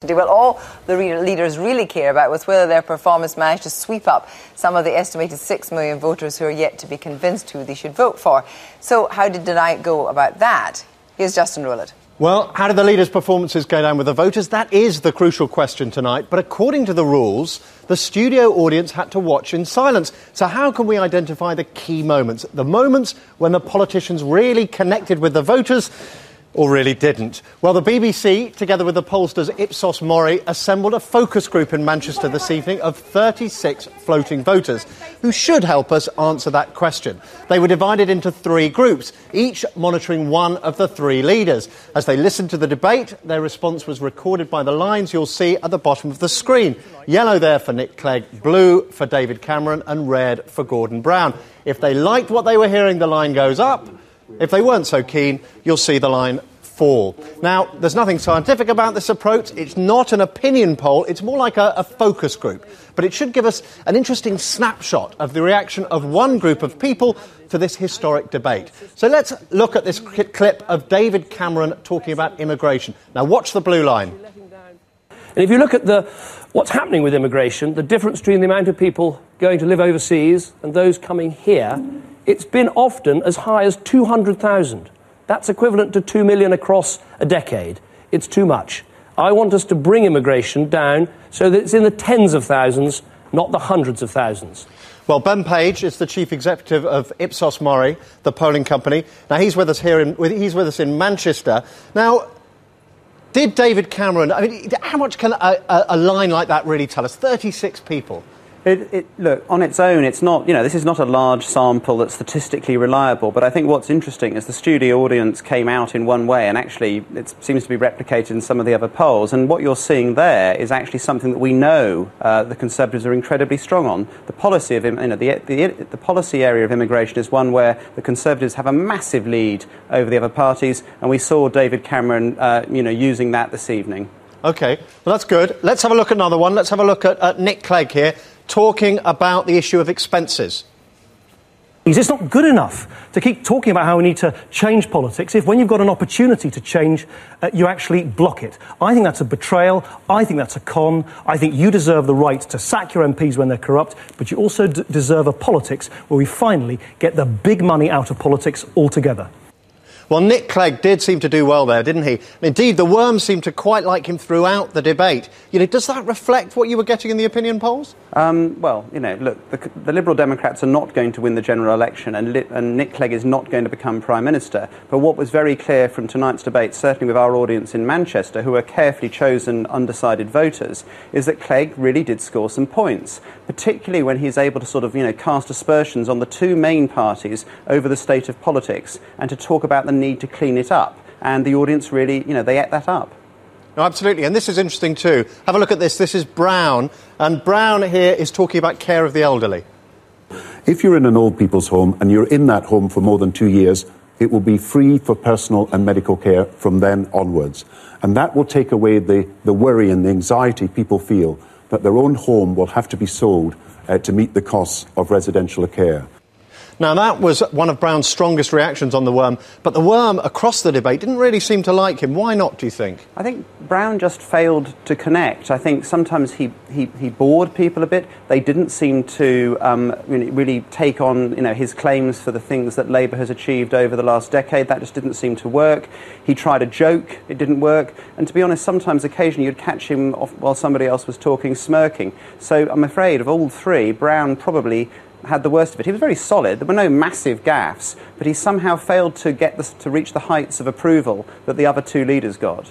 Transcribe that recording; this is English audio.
Well, all the leaders really care about was whether their performance managed to sweep up some of the estimated 6 million voters who are yet to be convinced who they should vote for. So how did the night go about that? Here's Justin Rowlatt. Well, how did the leaders' performances go down with the voters? That is the crucial question tonight. But according to the rules, the studio audience had to watch in silence. So how can we identify the key moments? The moments when the politicians really connected with the voters or really didn't? Well, the BBC, together with the pollsters Ipsos Mori, assembled a focus group in Manchester this evening of 36 floating voters who should help us answer that question. They were divided into 3 groups, each monitoring one of the 3 leaders. As they listened to the debate, their response was recorded by the lines you'll see at the bottom of the screen. Yellow there for Nick Clegg, blue for David Cameron and red for Gordon Brown. If they liked what they were hearing, the line goes up. If they weren't so keen, you'll see the line fall. Now, there's nothing scientific about this approach. It's not an opinion poll. It's more like a focus group. But it should give us an interesting snapshot of the reaction of one group of people to this historic debate. So let's look at this clip of David Cameron talking about immigration. Now, watch the blue line. And if you look at what's happening with immigration, the difference between the amount of people going to live overseas and those coming here, it's been often as high as 200,000. That's equivalent to 2 million across a decade. It's too much. I want us to bring immigration down so that it's in the tens of thousands, not the hundreds of thousands. Well, Ben Page is the chief executive of Ipsos Mori, the polling company. Now, he's with us he's with us in Manchester. Now, did David Cameron, I mean, how much can a line like that really tell us? 36 people. Look, on its own, it's not, this is not a large sample that's statistically reliable, but I think what's interesting is the studio audience came out in one way, and actually it seems to be replicated in some of the other polls, and what you're seeing there is actually something that we know the Conservatives are incredibly strong on. The policy of, the policy area of immigration is one where the Conservatives have a massive lead over the other parties, and we saw David Cameron, using that this evening. OK, well, that's good. Let's have a look at another one. Let's have a look at Nick Clegg here, talking about the issue of expenses. It's not good enough to keep talking about how we need to change politics if when you've got an opportunity to change, you actually block it. I think that's a betrayal. I think that's a con. I think you deserve the right to sack your MPs when they're corrupt, but you also deserve a politics where we finally get the big money out of politics altogether. Well, Nick Clegg did seem to do well there, didn't he? Indeed, the worms seemed to quite like him throughout the debate. Does that reflect what you were getting in the opinion polls? Well, look, the Liberal Democrats are not going to win the general election, and Nick Clegg is not going to become Prime Minister. But what was very clear from tonight's debate, certainly with our audience in Manchester, who are carefully chosen undecided voters, is that Clegg really did score some points, particularly when he's able to sort of, cast aspersions on the 2 main parties over the state of politics and to talk about the need to clean it up. And the audience really, they ate that up. No, absolutely. And this is interesting too. Have a look at this. This is Brown. And Brown here is talking about care of the elderly. If you're in an old people's home and you're in that home for more than 2 years, it will be free for personal and medical care from then onwards. And that will take away the worry and the anxiety people feel that their own home will have to be sold to meet the costs of residential care. Now, that was one of Brown's strongest reactions on the worm, but the worm across the debate didn't really seem to like him. Why not, do you think? I think Brown just failed to connect. I think sometimes he bored people a bit. They didn't seem to really take on his claims for the things that Labour has achieved over the last decade. That just didn't seem to work. He tried a joke. It didn't work. And to be honest, sometimes occasionally you'd catch him off while somebody else was talking, smirking. So I'm afraid of all 3, Brown probably had the worst of it. He was very solid. There were no massive gaffes, but he somehow failed to reach the heights of approval that the other 2 leaders got.